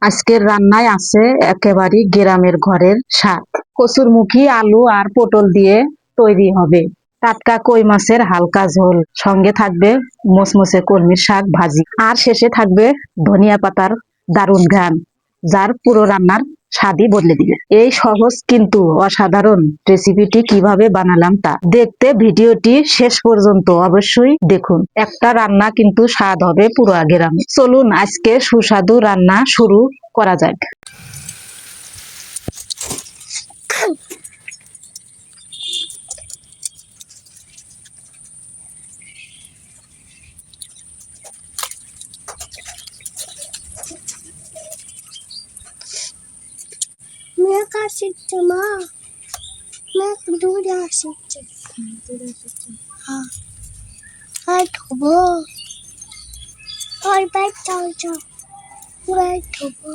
আজকের রান্নায় আছে একেবারে গ্রামের ঘরের স্বাদ। কচুরমুখী আলু আর পটল দিয়ে তৈরি হবে টাটকা কই মাছের হালকা ঝোল, সঙ্গে থাকবে মচমচে কলমির শাক ভাজি, আর শেষে থাকবে ধনিয়া পাতার দারুণ ঘ্রাণ, যার পুরো রান্নার স্বাদই বদলে দিবে। এই সহজ কিন্তু অসাধারণ রেসিপিটি কিভাবে বানালাম তা দেখতে ভিডিওটি শেষ পর্যন্ত অবশ্যই দেখুন। একটা রান্না কিন্তু স্বাদ হবে পুরো গ্রামে। চলুন আজকে সুস্বাদু রান্না শুরু করা যাক। मैं कहाँ सीखते माँ मैं दूर यहाँ सीखते हाँ हाथ धोबो और बैठ जाओ जाओ बैठ धोबो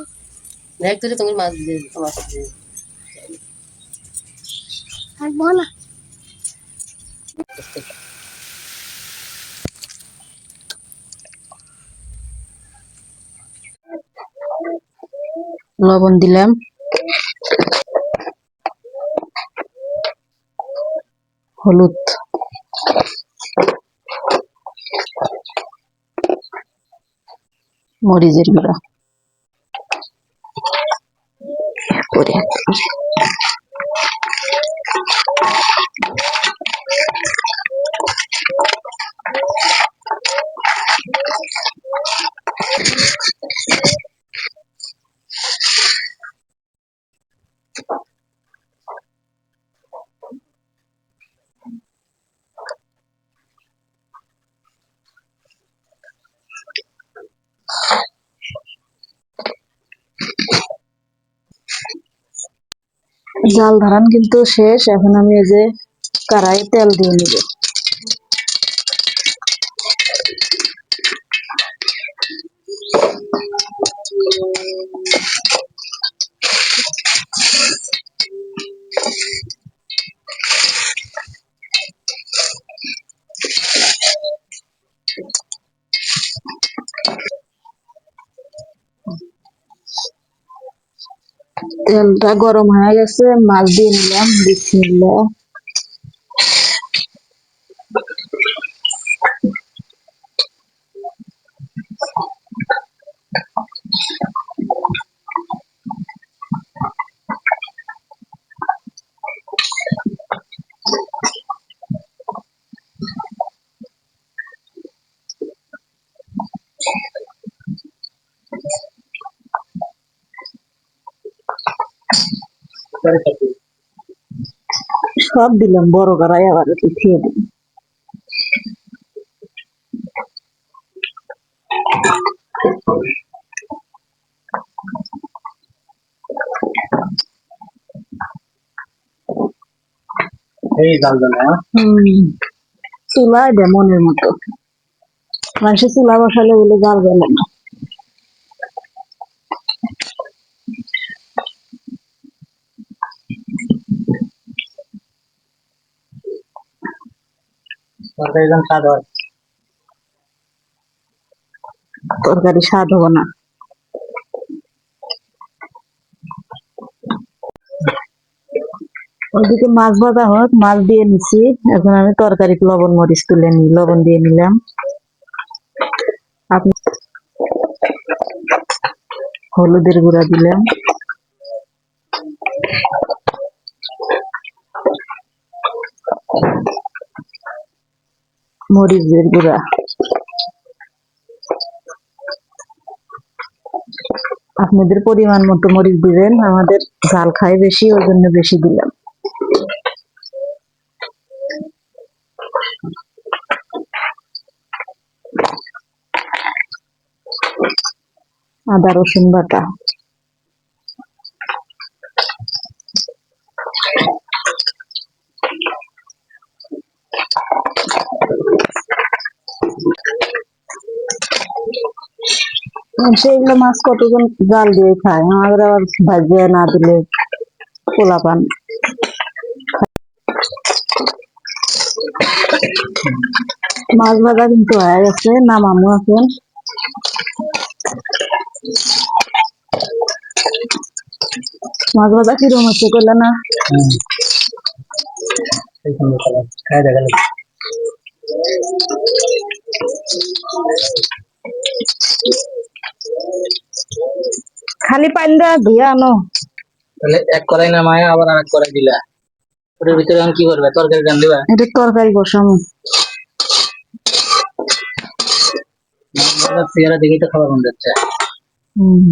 দেখ তুই তোমার মাছ দিয়ে মাছ দিয়ে और बोला লবণ দিলাম, হলুদ, মরিচের গুঁড়া করে জাল ধারান কিন্তু শেষ। এখন আমি এই যে কড়াইয়ে তেল দিয়ে নিব। তেলটা গরম হয়ে গেছে, মাছ দিয়ে নিলাম। বিসমিল্লাহ। সব দিলাম, বড় কড়াই আবার উঠিয়ে দিই। চুলায় দেয় মনের মতো, মানুষের চুলা বসালে বলে জাল জ্বলে না। তরকারি স্বাদ হবে না। ওইদিকে মাছ ভাজা হোক, মাছ দিয়ে নিছি। এখন আমি তরকারি লবণ মরিচ তুলে নিই। লবণ দিয়ে নিলাম, আপনি হলুদের গুঁড়া দিলাম, মরিচের গুঁড়া, আপনাদের পরিমাণ মতো মরিচ দিবেন। আমাদের ঝাল খায় বেশি, ওই জন্য বেশি দিলাম। আদা রসুন বাটা, সেগুলো মাছ কতজন জাল দিয়ে খায়, আমাদের আবার ভাজিয়ে না দিলে পোলা পান। মাছ ভাজা কিন্তু হয়ে গেছে, নামামো এখন। মাছ ভাজা কিরম হচ্ছে করলে না? এই সুন্দর কালার খাই দেখা গেল। খালি পানি দেওয়া ধুয়ে আনো। তাহলে এক কড়াই নামায় আবার আর এক কড়াই দিলা, ওটার ভিতরে এখন কি করবে? তরকারি রান দিবা? এটা তরকারি বসানো। মাছ ভাজার চেহারা দেখেই তো খাবার মন যাচ্ছে। হুম,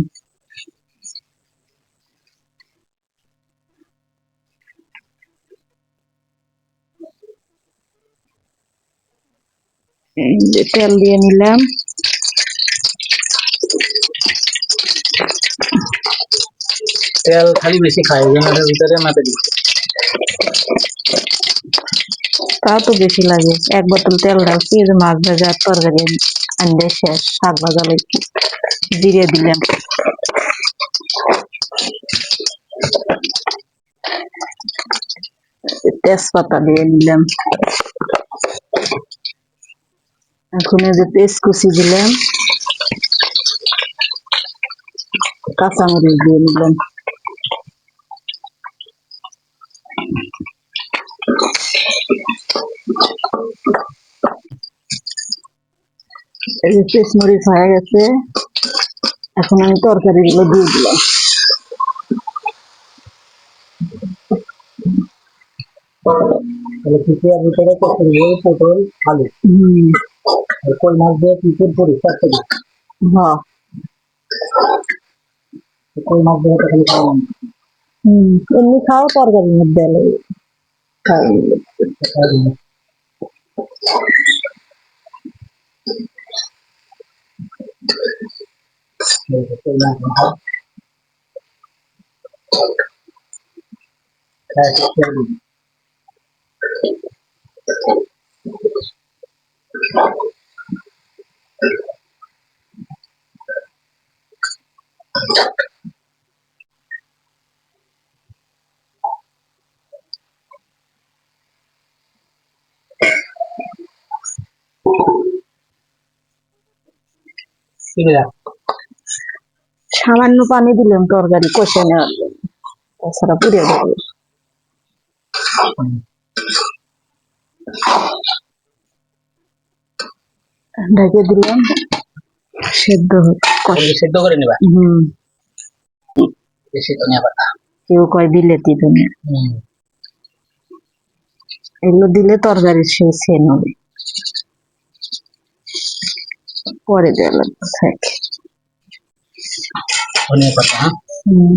এই যে তেল দিয়ে নিলাম। তেল খালি বেশি খায়, ওই জন্য ওটার ভিতরে মাপে দিচ্ছে। তাও তো বেশি লাগে। এক বোতল তেল রাখছি, এই যে মাছ ভাজা আর তরকারি আনতে শেষ। শাক ভাজা লাগবে, জিরে দিলাম। তেজপাতা দিয়ে নিলাম। এখন এই যে পেঁয়াজ কুচি দিলাম, কাঁচামরিচ দিয়ে নিলাম। এই যে পেঁয়াজ মরিচ হয়ে গেছে, এখন আমি তরকারি গুলো দিয়ে দিলাম। তাহলে খিচুড়ির ভিতরে কচুরি, পটল, আলু হম, আর কই মাছ দিয়ে পিঠের পরিষ্কার থেকে হ্যাঁ, কই মাছ দিয়ে তো খালি খাওয়া হম, এমনি খাও, তরকারির মধ্যে এলে খাও। কই মাছ খায় সামান্য পানি দিলাম তরকারি কষে নেওয়ার জন্য, তাছাড়া পুড়ে যাবে। ঢেকে দিলাম, সেদ্ধ সেদ্ধ করে নিবা, হম, বেশি ধনিয়া পাতা। কেউ কয় বিলেতি ধনিয়া, এগুলো দিলে তরকারি সে সেন হবে। পরে দেওয়া লাগবে, থাক। ধনিয়া পাতা, হ্যাঁ। হম,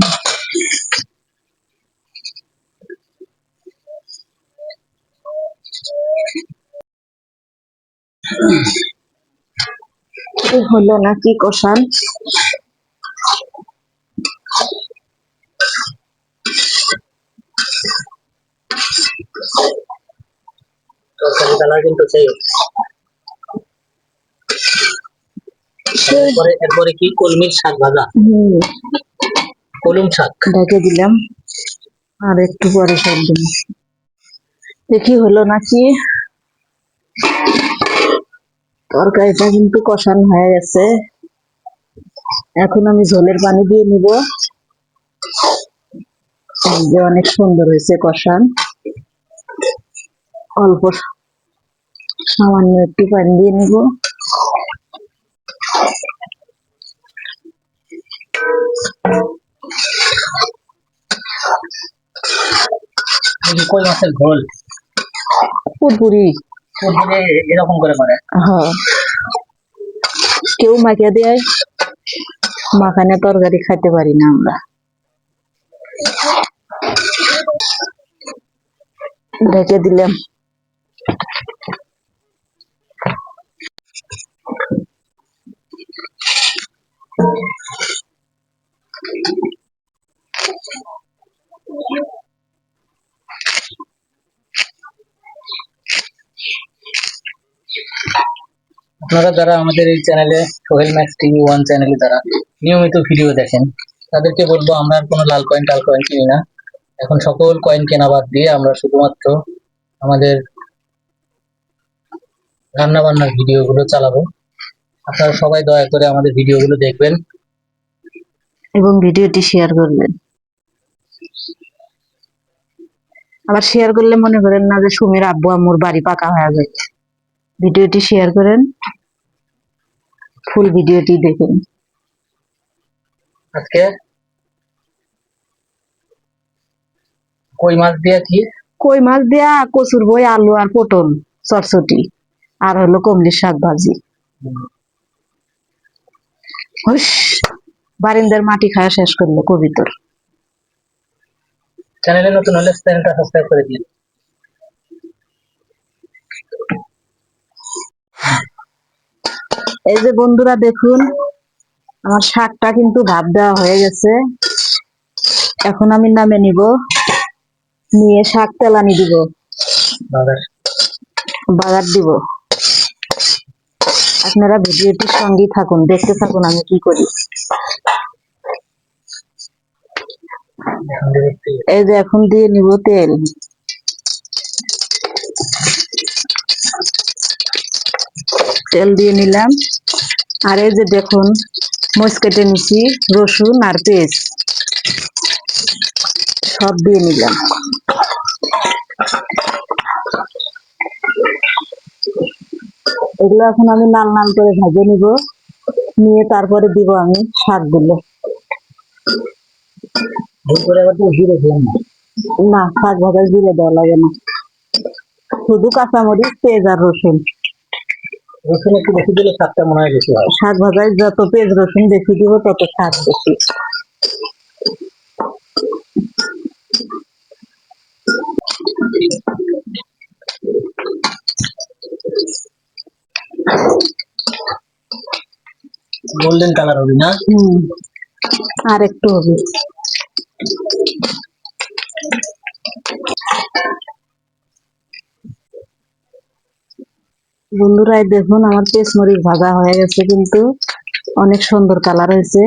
এই হলো নাকি কষান? তরকারি কালার কিন্তু সেই এরপরে কি কলমির শাক ভাজা, হম, কলম শাক ঢেকে দিলাম, আর একটু পরে সব দিন দেখি হলো নাকি। তরকারিটা কিন্তু কষানো হয়ে গেছে, এখন আমি ঝোলের পানি দিয়ে নিব। এই যে অনেক সুন্দর হয়েছে কষান। অল্প সামান্য একটু পানি দিয়ে নিব। কই মাছের ঝোল পুরপুরি, পুরপুরে এরকম করে করে। হ্যাঁ, কেউ মাখিয়ে দেয়, মাখানে তরকারি খাইতে পারি না আমরা। ঢেকে দিলাম। আপনারা যারা আমাদের এই চ্যানেলে সোহেল ম্যাক্স টিভি 1 চ্যানেলে যারা নিয়মিত ভিডিও দেখেন, তাদেরকে বলবো আমরা আর কোনো লাল কয়েন টাল কয়েন কিনি না। এখন সকল কয়েন কেনা বাদ দিয়ে আমরা শুধুমাত্র আমাদের রান্না বান্নার ভিডিওগুলো চালাবো। আপনারা সবাই দয়া করে আমাদের ভিডিওগুলো দেখবেন। এবং ভিডিওটি শেয়ার করবেন। আবার শেয়ার করলে মনে করেন না যে সুমির আব্বু আম্মুর বাড়ি পাকা হয়ে যায়। ভিডিওটি শেয়ার করেন, ফুল ভিডিওটি দেখুন। আজকে কই মাছ দিয়ে কি কই মাছ দিয়া কচুর বই, আলু আর পটল চটচটি, আর হলো কমলির শাক ভাজি। হুস, বারিন্দার মাটি খাওয়া শেষ করলো কবিতর। চ্যানেলে নতুন হলে চ্যানেলটা সাবস্ক্রাইব করে দিন। এই যে বন্ধুরা দেখুন, আমার শাকটা কিন্তু ভাপ দেওয়া হয়ে গেছে। এখন আমি নামে নিব, নিয়ে শাক তেলানি দিব, বাগার দিব। আপনারা ভিডিওটির সঙ্গেই থাকুন, দেখতে থাকুন আমি কি করি। এই যে এখন দিয়ে নিব তেল। তেল দিয়ে নিলাম, আর এই যে দেখুন মরিচ কেটে নিছি, রসুন আর পেঁয়াজ সব দিয়ে নিলাম। এগুলো এখন আমি লাল লাল করে ভেজে নিব, নিয়ে তারপরে দিব আমি শাকগুলো। না, শাক ভাজায় জিরে দেওয়া লাগে না, শুধু কাঁচামরিচ, পেঁয়াজ আর রসুন। রসুন একটু বেশি দিলে স্বাদটা মনে হয় বেশি হয়। শাক ভাজায় যত পেঁয়াজ রসুন বেশি দিব তত স্বাদ বেশি। গোল্ডেন কালার হবে না? আর একটু হবে। বন্ধুরা এই দেখুন আমার পেঁচমরিচ ভাজা হয়ে গেছে, কিন্তু অনেক সুন্দর কালার হয়েছে।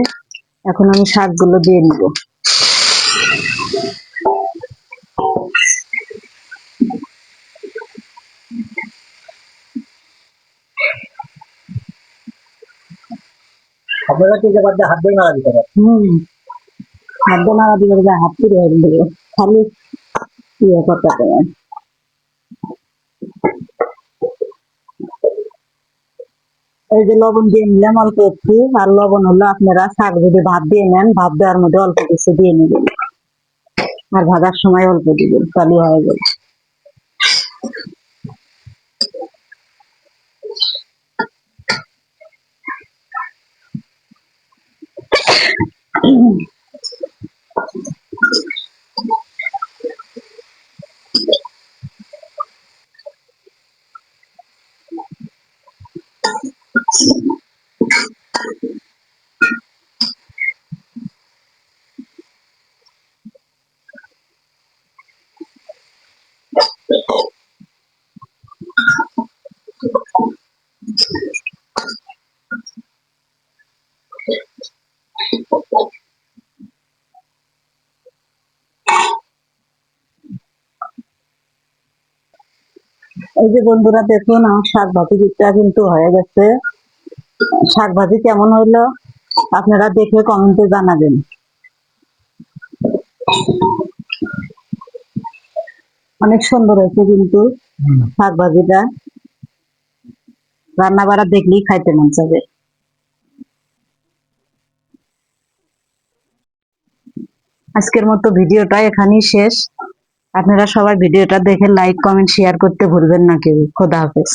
এখন আমি শাকগুলো দিয়ে নিব। আপনারা কি যে বাদ হাত দিয়ে নাড়া দিতে পারেন? হাত দিয়ে নাড়া দিবে, হাত ফিরে দেবো, খালি ইয়ে করতে হবে। এই যে লবণ দিয়ে নিলাম অল্প একটু, আর লবণ হলো আপনারা শাক যদি ভাত দিয়ে নেন, ভাত দেওয়ার মধ্যে অল্প কিছু দিয়ে নেবেন, আর ভাজার সময় অল্প দিবেন, তাহলে হয়ে যাবে। এই যে বন্ধুরা দেখুন আমার শাক ভাজিটা কিন্তু হয়ে গেছে। শাক ভাজি কেমন হইলো আপনারা দেখে কমেন্টে জানাবেন। অনেক সুন্দর হয়েছে কিন্তু শাক ভাজিটা, রান্না বাড়া দেখলেই খাইতে মন চাবে। আজকের মতো ভিডিওটা এখানেই শেষ। আপনারা সবাই ভিডিওটা দেখে লাইক, কমেন্ট, শেয়ার করতে ভুলবেন না কেউ। খোদা হাফেজ।